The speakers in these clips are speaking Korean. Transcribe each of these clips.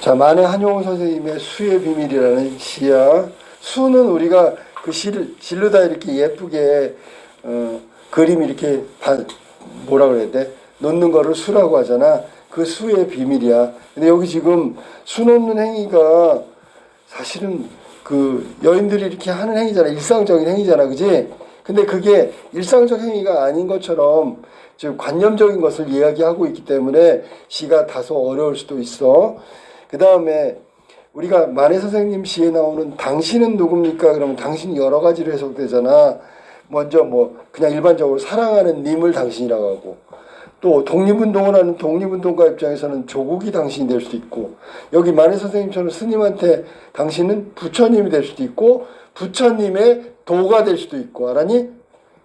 자, 만해 한용운 선생님의 수의 비밀이라는 시야. 수는 우리가 그 실로다 이렇게 예쁘게 그림 이렇게 뭐라 그래야 돼? 놓는 거를 수라고 하잖아. 그 수의 비밀이야. 근데 여기 지금 수 놓는 행위가 사실은 그 여인들이 이렇게 하는 행위잖아. 일상적인 행위잖아. 그지? 근데 그게 일상적 행위가 아닌 것처럼 지금 관념적인 것을 이야기하고 있기 때문에 시가 다소 어려울 수도 있어. 그 다음에 우리가 만해 선생님 시에 나오는 당신은 누굽니까? 그러면 당신이 여러 가지로 해석되잖아. 먼저 뭐 그냥 일반적으로 사랑하는 님을 당신이라고 하고, 또 독립운동을 하는 독립운동가 입장에서는 조국이 당신이 될 수도 있고, 여기 만해 선생님처럼 스님한테 당신은 부처님이 될 수도 있고 부처님의 도가 될 수도 있고, 알았니?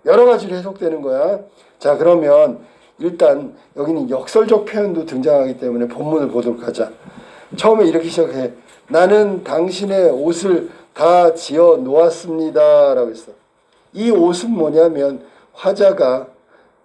여러 가지로 해석되는 거야. 자, 그러면 일단 여기는 역설적 표현도 등장하기 때문에 본문을 보도록 하자. 처음에 이렇게 시작해. 나는 당신의 옷을 다 지어 놓았습니다 라고 했어. 이 옷은 뭐냐면 화자가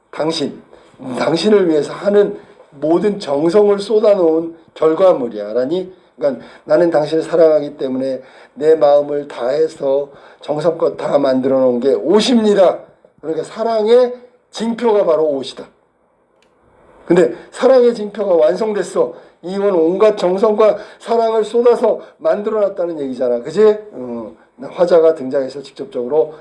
당신을 위해서 하는 모든 정성을 쏟아놓은 결과물이야. 알았니? 그러니까 나는 당신을 사랑하기 때문에 내 마음을 다해서 정성껏 다 만들어 놓은 게 옷입니다. 그러니까 사랑의 징표가 바로 옷이다. 근데 사랑의 징표가 완성됐어. 이건 온갖 정성과 사랑을 쏟아서 만들어놨다는 얘기잖아. 그지? 화자가 등장해서 직접적으로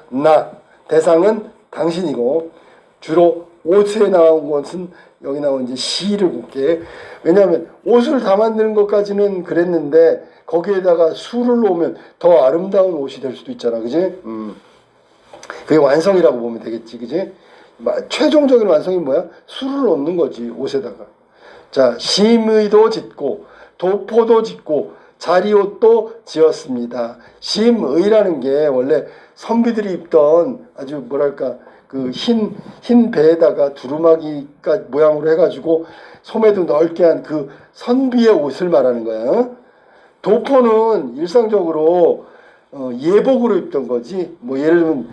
대상은 당신이고, 주로 옷에 나온 것은 여기 나온 이제 시를 볼게. 왜냐하면 옷을 다 만드는 것까지는 그랬는데 거기에다가 수를 놓으면 더 아름다운 옷이 될 수도 있잖아. 그지? 그게 완성이라고 보면 되겠지. 그지? 최종적인 완성이 뭐야? 수를 놓는 거지, 옷에다가. 자, 심의도 짓고 도포도 짓고 자리옷도 지었습니다. 심의라는 게 원래 선비들이 입던 아주 뭐랄까 그 흰 배에다가 두루마기가 모양으로 해가지고 소매도 넓게 한 그 선비의 옷을 말하는 거야. 도포는 일상적으로 예복으로 입던 거지. 뭐 예를 들면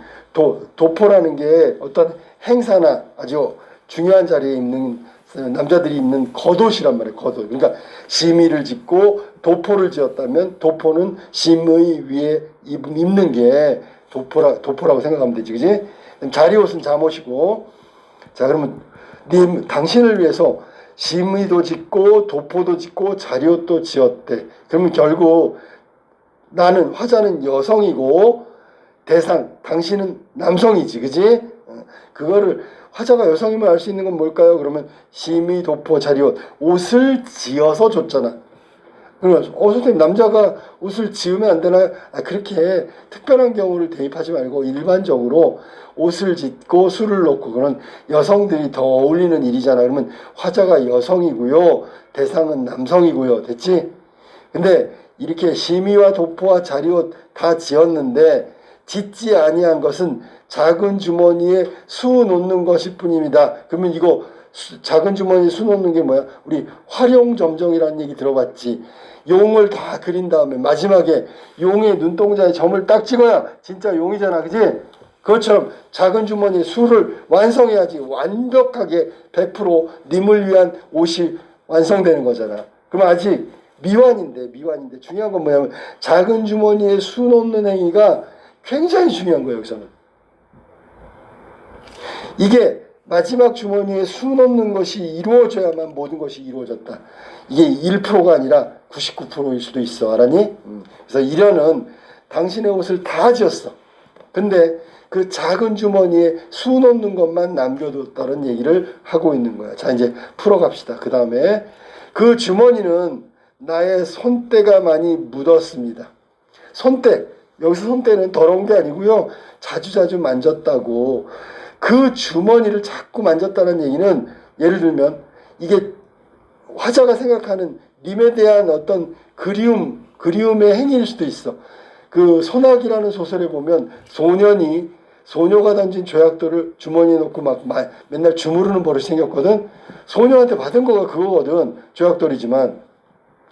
도포라는 게 어떤 행사나 아주 중요한 자리에 있는 남자들이 입는 겉옷이란 말이에요. 겉옷. 그러니까 심의를 짓고 도포를 지었다면 도포는 심의 위에 입는 게 도포라고 생각하면 되지. 그지? 자리옷은 잠옷이고. 자, 그러면 당신을 위해서 심의도 짓고 도포도 짓고 자리옷도 지었대. 그러면 결국 화자는 여성이고 당신은 남성이지. 그지? 그거를 화자가 여성임을 알 수 있는 건 뭘까요? 그러면 심의, 도포, 자리옷, 옷을 지어서 줬잖아. 그러면 선생님 남자가 옷을 지으면 안 되나요? 그렇게 특별한 경우를 대입하지 말고 일반적으로 옷을 짓고 술을 놓고 그런 여성들이 더 어울리는 일이잖아. 그러면 화자가 여성이고요, 대상은 남성이고요. 됐지? 근데 이렇게 심의와 도포와 자리옷 다 지었는데 짓지 아니한 것은 작은 주머니에 수 놓는 것일 뿐입니다. 그러면 이거 작은 주머니에 수 놓는 게 뭐야? 우리 활용점정이라는 얘기 들어봤지? 용을 다 그린 다음에 마지막에 용의 눈동자에 점을 딱 찍어야 진짜 용이잖아. 그지? 그것처럼 작은 주머니에 수를 완성해야지 완벽하게 100% 님을 위한 옷이 완성되는 거잖아. 그럼 아직 미완인데 중요한 건 뭐냐면 작은 주머니에 수 놓는 행위가 굉장히 중요한 거예요. 여기서는 이게 마지막 주머니에 수 넣는 것이 이루어져야만 모든 것이 이루어졌다. 이게 1%가 아니라 99%일 수도 있어. 알았니? 그래서 이련은 당신의 옷을 다 지었어. 근데 그 작은 주머니에 수 넣는 것만 남겨뒀다는 얘기를 하고 있는 거야. 자, 이제 풀어갑시다. 그 다음에 그 주머니는 나의 손때가 많이 묻었습니다. 손때, 여기서 손때는 더러운 게 아니고요, 자주자주 만졌다고. 그 주머니를 자꾸 만졌다는 얘기는 예를 들면 이게 화자가 생각하는 님에 대한 어떤 그리움의 행위일 수도 있어. 그 소나기라는 소설에 보면 소녀가 던진 조약돌을 주머니에 넣고 막 맨날 주무르는 버릇이 생겼거든. 소녀한테 받은 거가 그거거든. 조약돌이지만.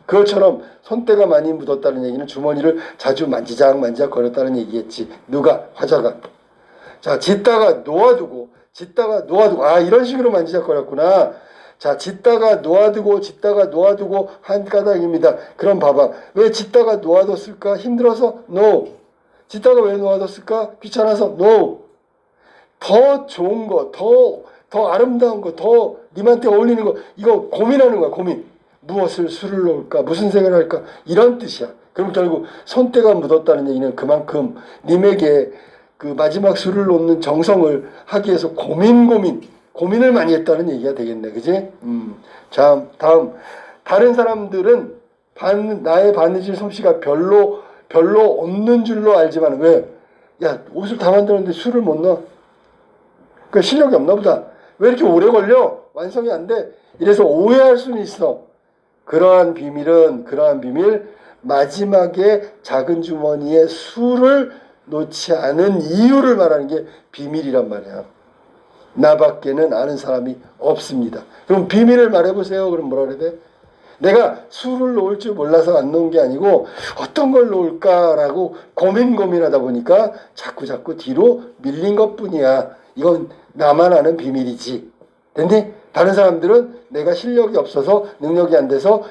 그것처럼 손때가 많이 묻었다는 얘기는 주머니를 자주 만지작 거렸다는 얘기겠지. 누가? 화자가. 자, 짓다가 놓아두고 이런 식으로 만지작거렸구나. 자, 짓다가 놓아두고 한 까닭입니다. 그럼 봐봐. 왜 짓다가 놓아뒀을까? 힘들어서? No. 짓다가 왜 놓아뒀을까? 귀찮아서? No. 더 좋은 거, 더 아름다운 거, 더 님한테 어울리는 거, 이거 고민하는 거야, 고민. 무엇을 술을 놓을까? 무슨 색을 할까? 이런 뜻이야. 그럼 결국 손때가 묻었다는 얘기는 그만큼 님에게 그 마지막 술을 놓는 정성을 하기 위해서 고민을 많이 했다는 얘기가 되겠네. 그지? 자, 다음. 다른 사람들은 나의 바느질 솜씨가 별로 없는 줄로 알지만, 왜? 야, 옷을 다 만들었는데 술을 못 넣어? 그 실력이 없나 보다. 왜 이렇게 오래 걸려? 완성이 안 돼. 이래서 오해할 수는 있어. 그러한 비밀, 마지막에 작은 주머니에 술을 놓지 않은 이유를 말하는 게 비밀이란 말이야. 나밖에는 아는 사람이 없습니다. 그럼 비밀을 말해보세요. 그럼 뭐라 그래야 돼? 내가 술을 놓을 줄 몰라서 안 놓은 게 아니고 어떤 걸 놓을까라고 고민하다 보니까 자꾸 뒤로 밀린 것뿐이야. 이건 나만 아는 비밀이지. 됐니? 다른 사람들은 내가 실력이 없어서 능력이 안 돼서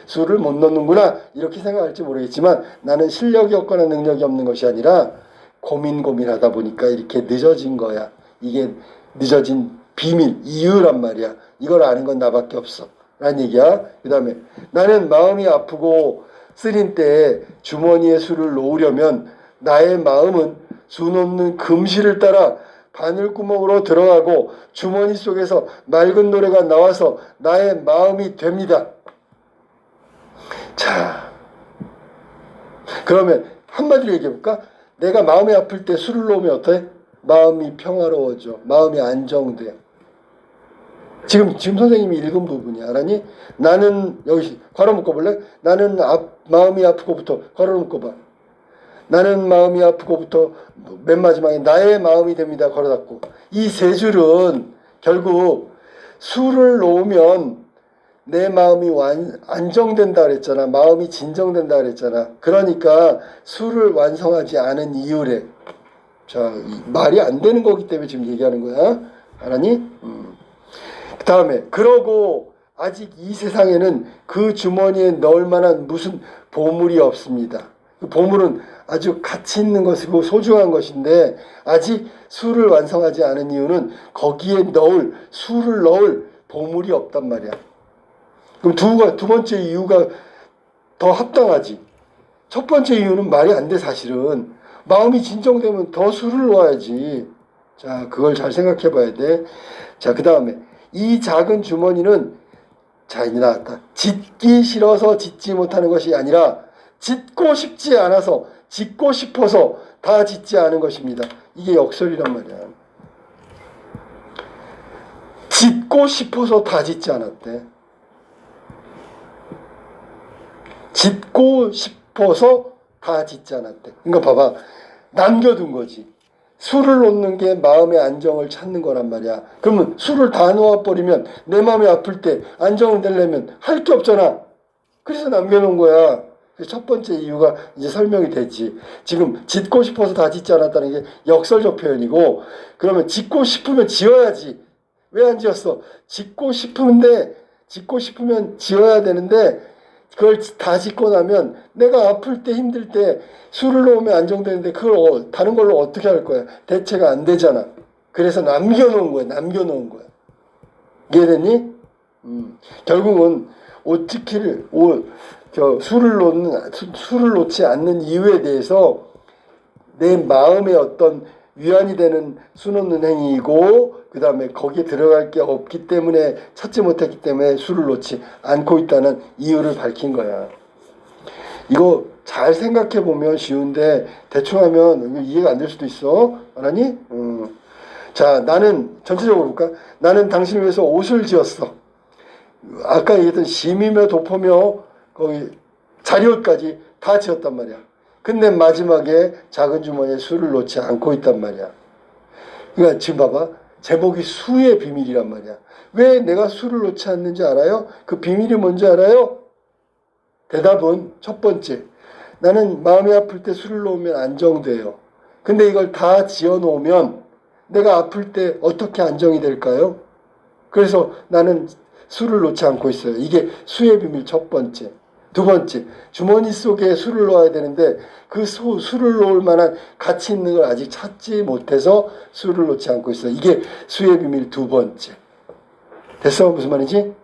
술을 못 넣는구나 이렇게 생각할지 모르겠지만 나는 실력이 없거나 능력이 없는 것이 아니라 고민하다 보니까 이렇게 늦어진 거야. 이게 늦어진 비밀, 이유란 말이야. 이걸 아는 건 나밖에 없어 라는 얘기야. 그 다음에 나는 마음이 아프고 쓰린 때에 주머니에 술을 놓으려면 나의 마음은 수 놓는 금실을 따라 바늘구멍으로 들어가고 주머니 속에서 맑은 노래가 나와서 나의 마음이 됩니다. 자, 그러면 한마디로 얘기해볼까? 내가 마음이 아플 때 술을 놓으면 어때? 마음이 평화로워져. 마음이 안정돼. 지금 선생님이 읽은 부분이야. 알았니? 나는 여기 괄호 묶어볼래? 나는 마음이 아프고부터 괄호 묶어봐. 나는 마음이 아프고부터 맨 마지막에 나의 마음이 됩니다. 괄호 닫고. 이 세 줄은 결국 술을 놓으면 내 마음이 안정된다 그랬잖아. 마음이 진정된다 그랬잖아. 그러니까 술을 완성하지 않은 이유래. 자, 말이 안 되는 거기 때문에 지금 얘기하는 거야. 알았니? 그 다음에 그러고 아직 이 세상에는 그 주머니에 넣을 만한 무슨 보물이 없습니다. 그 보물은 아주 가치 있는 것이고 소중한 것인데 아직 술을 완성하지 않은 이유는 거기에 술을 넣을 보물이 없단 말이야. 그럼 두 번째 이유가 더 합당하지. 첫 번째 이유는 말이 안 돼 사실은. 마음이 진정되면 더 술을 놓아야지. 자, 그걸 잘 생각해 봐야 돼. 자, 그 다음에 이 작은 주머니는 자, 이제 나왔다. 짓기 싫어서 짓지 못하는 것이 아니라 짓고 싶지 않아서 짓고 싶어서 다 짓지 않은 것입니다. 이게 역설이란 말이야. 짓고 싶어서 다 짓지 않았대. 짓고 싶어서 다 짓지 않았대. 그러니까 봐봐. 남겨둔 거지. 술을 놓는 게 마음의 안정을 찾는 거란 말이야. 그러면 술을 다 놓아버리면 내 마음이 아플 때 안정을 되려면 할 게 없잖아. 그래서 남겨놓은 거야. 첫 번째 이유가 이제 설명이 됐지. 지금 짓고 싶어서 다 짓지 않았다는 게 역설적 표현이고, 그러면 짓고 싶으면 지어야지. 왜 안 지었어? 짓고 싶으면 지어야 되는데 그걸 다 짓고 나면 내가 아플 때 힘들 때 술을 놓으면 안정되는데 그걸 다른 걸로 어떻게 할 거야? 대체가 안 되잖아. 그래서 남겨놓은 거야. 이해됐니? 결국은 술을 놓지 않는 이유에 대해서 내 마음에 어떤 위안이 되는 수 놓는 행위이고, 그 다음에 거기에 들어갈 게 없기 때문에 찾지 못했기 때문에 술을 놓지 않고 있다는 이유를 밝힌 거야. 이거 잘 생각해 보면 쉬운데 대충 하면 이해가 안 될 수도 있어. 알았니? 자, 나는 전체적으로 볼까? 나는 당신을 위해서 옷을 지었어. 아까 얘기했던 심이며 도포며 거기 자리옷까지 다 지었단 말이야. 근데 마지막에 작은 주머니에 술을 놓지 않고 있단 말이야. 그러니까 지금 봐봐. 제목이 수의 비밀이란 말이야. 왜 내가 술을 놓지 않는지 알아요? 그 비밀이 뭔지 알아요? 대답은 첫 번째. 나는 마음이 아플 때 술을 놓으면 안정돼요. 근데 이걸 다 지어 놓으면 내가 아플 때 어떻게 안정이 될까요? 그래서 나는 술을 놓지 않고 있어요. 이게 수의 비밀 첫 번째. 두 번째, 주머니 속에 술을 넣어야 되는데 그 술을 넣을 만한 가치 있는 걸 아직 찾지 못해서 술을 놓지 않고 있어요. 이게 수의 비밀 두 번째. 됐어? 무슨 말이지?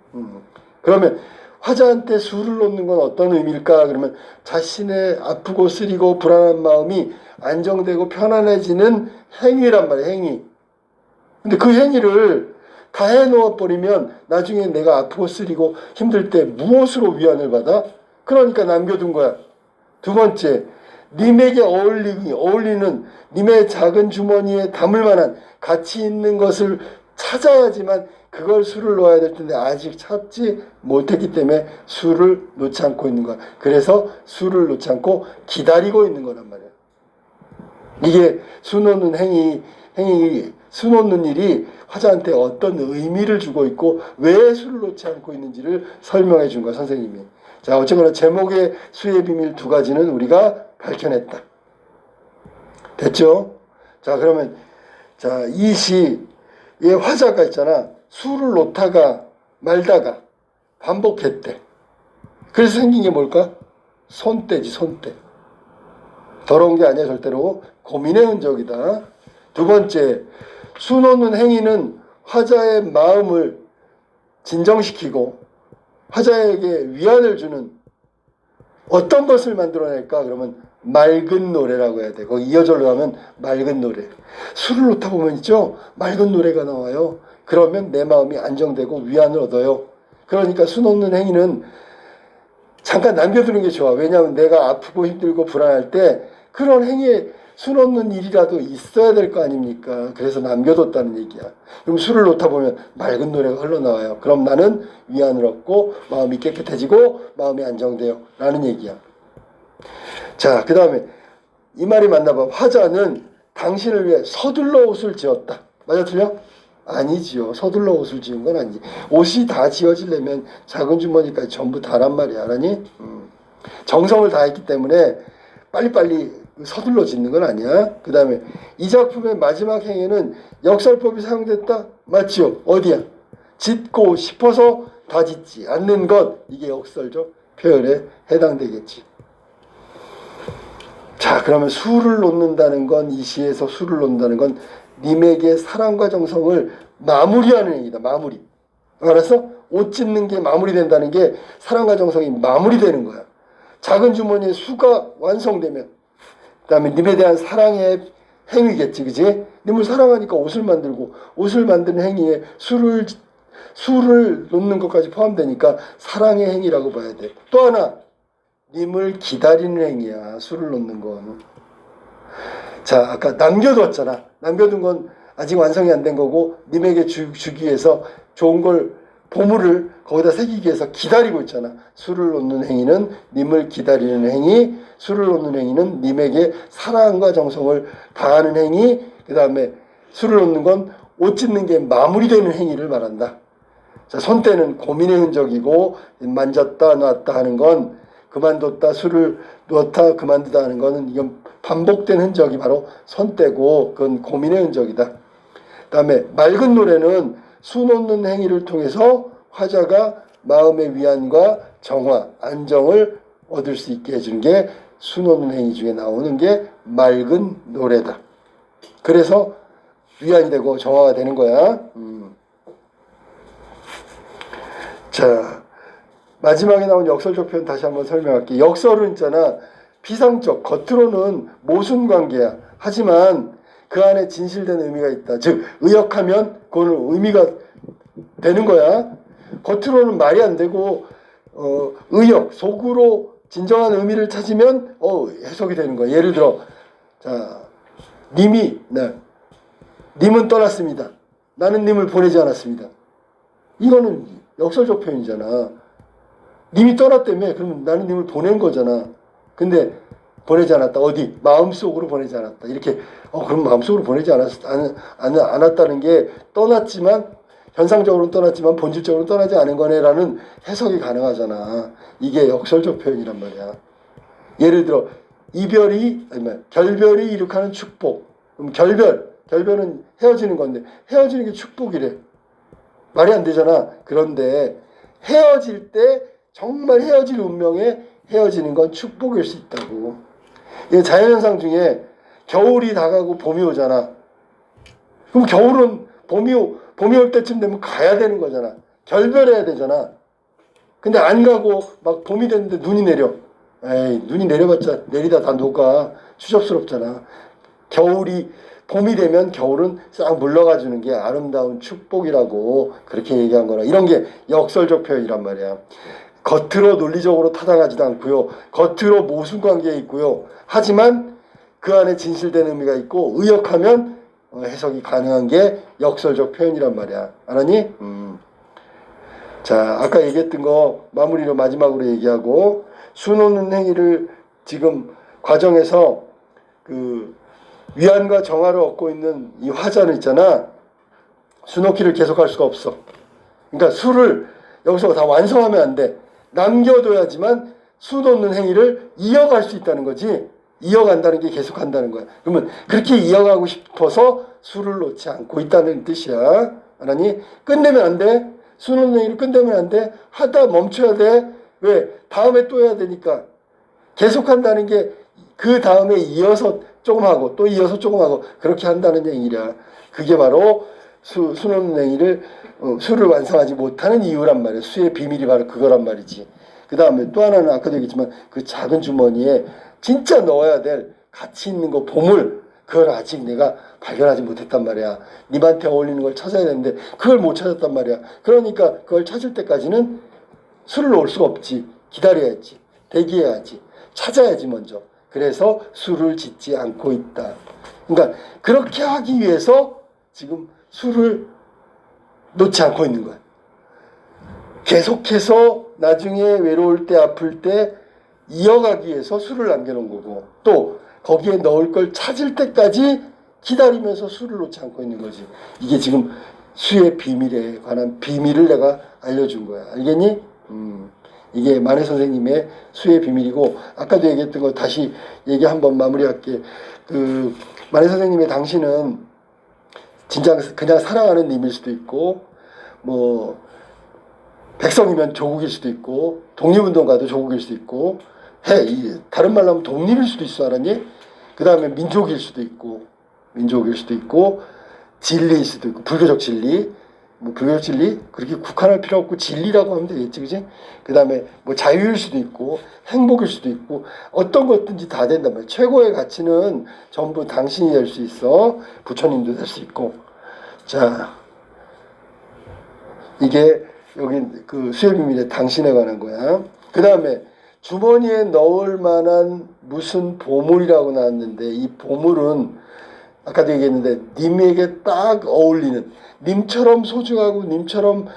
그러면 화자한테 술을 놓는 건 어떤 의미일까? 그러면 자신의 아프고 쓰리고 불안한 마음이 안정되고 편안해지는 행위란 말이에요. 행위. 근데 그 행위를 다 해놓아 버리면 나중에 내가 아프고 쓰리고 힘들 때 무엇으로 위안을 받아? 그러니까 남겨둔 거야. 두 번째, 님에게 어울리는 님의 작은 주머니에 담을 만한 가치 있는 것을 찾아야지만 그걸 술을 넣어야 될 텐데 아직 찾지 못했기 때문에 술을 놓지 않고 있는 거야. 그래서 술을 놓지 않고 기다리고 있는 거란 말이야. 이게 수 놓는 수 놓는 일이 화자한테 어떤 의미를 주고 있고 왜 술을 놓지 않고 있는지를 설명해 준 거야, 선생님이. 자, 어쨌거나 제목의 수의 비밀 두 가지는 우리가 밝혀냈다. 됐죠? 자, 그러면 자, 이 시의 화자가 있잖아. 술을 놓다가 말다가 반복했대. 그래서 생긴 게 뭘까? 손때지, 손때. 더러운 게 아니야, 절대로. 고민의 흔적이다. 두 번째, 수 놓는 행위는 화자의 마음을 진정시키고 화자에게 위안을 주는 어떤 것을 만들어낼까? 그러면 맑은 노래라고 해야 돼. 거기 이어절로 하면 맑은 노래. 술을 놓다 보면 있죠? 맑은 노래가 나와요. 그러면 내 마음이 안정되고 위안을 얻어요. 그러니까 수 놓는 행위는 잠깐 남겨두는 게 좋아. 왜냐하면 내가 아프고 힘들고 불안할 때 그런 행위에 수 놓는 일이라도 있어야 될 거 아닙니까? 그래서 남겨뒀다는 얘기야. 그럼 술을 놓다 보면 맑은 노래가 흘러나와요. 그럼 나는 위안을 얻고 마음이 깨끗해지고 마음이 안정돼요. 라는 얘기야. 자, 그 다음에 이 말이 맞나 봐. 화자는 당신을 위해 서둘러 옷을 지었다. 맞아, 틀려? 아니지요. 서둘러 옷을 지은 건 아니지. 옷이 다 지어지려면 작은 주머니까지 전부 다란 말이야. 알았니? 정성을 다했기 때문에 빨리빨리 서둘러 짓는 건 아니야. 그 다음에 이 작품의 마지막 행위는 역설법이 사용됐다? 맞지요? 어디야? 짓고 싶어서 다 짓지 않는 것. 이게 역설적 표현에 해당되겠지. 자, 그러면 수를 놓는다는 건, 이 시에서 수를 놓는다는 건 님에게 사랑과 정성을 마무리하는 행위다. 마무리. 알았어? 옷 짓는 게 마무리된다는 게 사랑과 정성이 마무리되는 거야. 작은 주머니에 수가 완성되면 그 다음에 님에 대한 사랑의 행위겠지. 그지? 님을 사랑하니까 옷을 만들고 옷을 만드는 행위에 수를 놓는 것까지 포함되니까 사랑의 행위라고 봐야 돼. 또 하나, 님을 기다리는 행위야. 수를 놓는 건. 자, 아까 남겨뒀잖아. 남겨둔 건 아직 완성이 안 된 거고 님에게 주기 위해서 좋은 걸, 보물을 거기다 새기기 위해서 기다리고 있잖아. 수를 놓는 행위는 님을 기다리는 행위, 수를 놓는 행위는 님에게 사랑과 정성을 다하는 행위, 그 다음에 수를 놓는 건 옷 짓는 게 마무리되는 행위를 말한다. 자, 손때는 고민의 흔적이고 만졌다 놨다 하는 건, 그만뒀다 수를 놓았다 그만두다 하는 거는 이건 반복된 흔적이 바로 손때고 그건 고민의 흔적이다. 그 다음에 맑은 노래는 수 놓는 행위를 통해서 화자가 마음의 위안과 정화, 안정을 얻을 수 있게 해주는 게 수 놓는 행위 중에 나오는 게 맑은 노래다. 그래서 위안이 되고 정화가 되는 거야. 자, 마지막에 나온 역설적 표현 다시 한번 설명할게. 역설은 있잖아. 피상적, 겉으로는 모순관계야. 하지만 그 안에 진실된 의미가 있다. 즉, 의역하면 그거는 의미가 되는 거야. 겉으로는 말이 안 되고 의역, 속으로 진정한 의미를 찾으면 해석이 되는 거야. 예를 들어, 자, 님은 떠났습니다. 나는 님을 보내지 않았습니다. 이거는 역설적 표현이잖아. 님이 떠났다며. 그럼 나는 님을 보낸 거잖아. 근데 보내지 않았다. 어디? 마음속으로 보내지 않았다. 이렇게 그럼 마음속으로 보내지 않았다는 게 떠났지만, 현상적으로는 떠났지만 본질적으로는 떠나지 않은 거네라는 해석이 가능하잖아. 이게 역설적 표현이란 말이야. 예를 들어 결별이 이룩하는 축복. 그럼 결별은 헤어지는 건데 헤어지는 게 축복이래. 말이 안 되잖아. 그런데 헤어질 때 정말 헤어질 운명에 헤어지는 건 축복일 수 있다고. 이 자연현상 중에 겨울이 다가고 봄이 오잖아. 그럼 겨울은 봄이 올 때쯤 되면 가야 되는 거잖아. 결별해야 되잖아. 근데 안 가고 막 봄이 됐는데 눈이 내려. 에이, 눈이 내려봤자 내리다 다 녹아. 추접스럽잖아. 봄이 되면 겨울은 싹 물러가 주는 게 아름다운 축복이라고 그렇게 얘기한 거라. 이런 게 역설적 표현이란 말이야. 겉으로 논리적으로 타당하지도 않고요. 겉으로 모순관계에 있고요. 하지만 그 안에 진실된 의미가 있고 의역하면 해석이 가능한 게 역설적 표현이란 말이야. 알았니? 자, 아까 얘기했던 거 마무리로 마지막으로 얘기하고, 수 놓는 행위를 지금 과정에서 그 위안과 정화를 얻고 있는 이 화자는 있잖아. 수 놓기를 계속할 수가 없어. 그러니까 수를 여기서 다 완성하면 안 돼. 남겨둬야지만 수 놓는 행위를 이어갈 수 있다는 거지. 이어간다는 게 계속한다는 거야. 그러면 그렇게 이어가고 싶어서 수를 놓지 않고 있다는 뜻이야. 알았니? 끝내면 안 돼. 수 놓는 행위를 끝내면 안 돼. 하다 멈춰야 돼. 왜? 다음에 또 해야 되니까. 계속한다는 게 그 다음에 이어서 조금 하고 또 이어서 조금 하고 그렇게 한다는 얘기라. 그게 바로 수 놓는 행위를 수를 완성하지 못하는 이유란 말이야. 수의 비밀이 바로 그거란 말이지. 그 다음에 또 하나는 아까도 얘기했지만 그 작은 주머니에 진짜 넣어야 될 가치 있는 거 보물, 그걸 아직 내가 발견하지 못했단 말이야. 님한테 어울리는 걸 찾아야 되는데 그걸 못 찾았단 말이야. 그러니까 그걸 찾을 때까지는 수를 놓을 수가 없지. 기다려야지. 대기해야지. 찾아야지 먼저. 그래서 수를 짓지 않고 있다. 그러니까 그렇게 하기 위해서 지금 수를 놓지 않고 있는 거야. 계속해서 나중에 외로울 때 아플 때 이어가기 위해서 수를 남겨놓은 거고, 또 거기에 넣을 걸 찾을 때까지 기다리면서 수를 놓지 않고 있는 거지. 이게 지금 수의 비밀에 관한 비밀을 내가 알려준 거야. 알겠니? 이게 만해 선생님의 수의 비밀이고, 아까도 얘기했던 거 다시 얘기 한번 마무리할게. 그 만해 선생님의 당신은 진짜 그냥 사랑하는 님일 수도 있고, 뭐 백성이면 조국일 수도 있고, 독립운동가도 조국일 수도 있고, 다른 말로 하면 독립일 수도 있어. 알았니? 그 다음에 민족일 수도 있고, 진리일 수도 있고, 불교적 진리, 뭐 불교적 진리 그렇게 국한할 필요 없고 진리라고 하면 되겠지, 그지? 그 다음에 뭐 자유일 수도 있고 행복일 수도 있고 어떤 것든지 다 된단 말이야. 최고의 가치는 전부 당신이 될 수 있어. 부처님도 될 수 있고. 자, 이게 여기 그 수의 비밀의 당신에 관한 거야. 그 다음에 주머니에 넣을 만한 무슨 보물이라고 나왔는데, 이 보물은 아까도 얘기했는데 님에게 딱 어울리는, 님처럼 소중하고 님처럼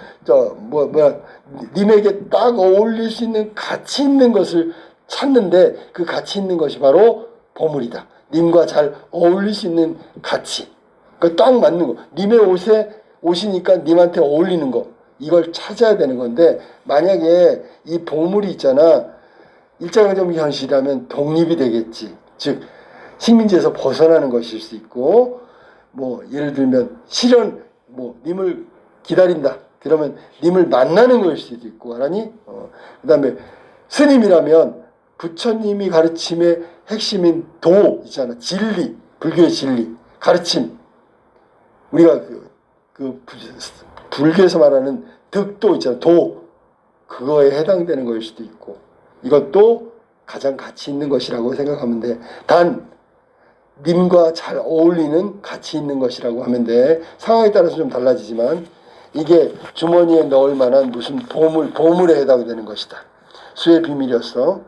님에게 딱 어울릴 수 있는 가치 있는 것을 찾는데, 그 가치 있는 것이 바로 보물이다. 님과 잘 어울릴 수 있는 가치, 그 딱 맞는 거, 님의 옷이니까 님한테 어울리는 거, 이걸 찾아야 되는 건데, 만약에 이 보물이 있잖아, 일장의점 현실이라면 독립이 되겠지. 즉 식민지에서 벗어나는 것일 수 있고, 뭐 예를 들면 실현, 뭐 님을 기다린다 그러면 님을 만나는 것일 수도 있고. 알았니? 그 다음에 스님이라면 부처님이 가르침의 핵심인 도 있잖아. 진리, 불교의 진리, 가르침. 우리가 불교에서 말하는 득도 있잖아. 도, 그거에 해당되는 것일 수도 있고. 이것도 가장 가치 있는 것이라고 생각하면 돼. 단 님과 잘 어울리는 가치 있는 것이라고 하면 돼. 상황에 따라서 좀 달라지지만 이게 주머니에 넣을 만한 무슨 보물에 해당되는 것이다. 수의 비밀이었어.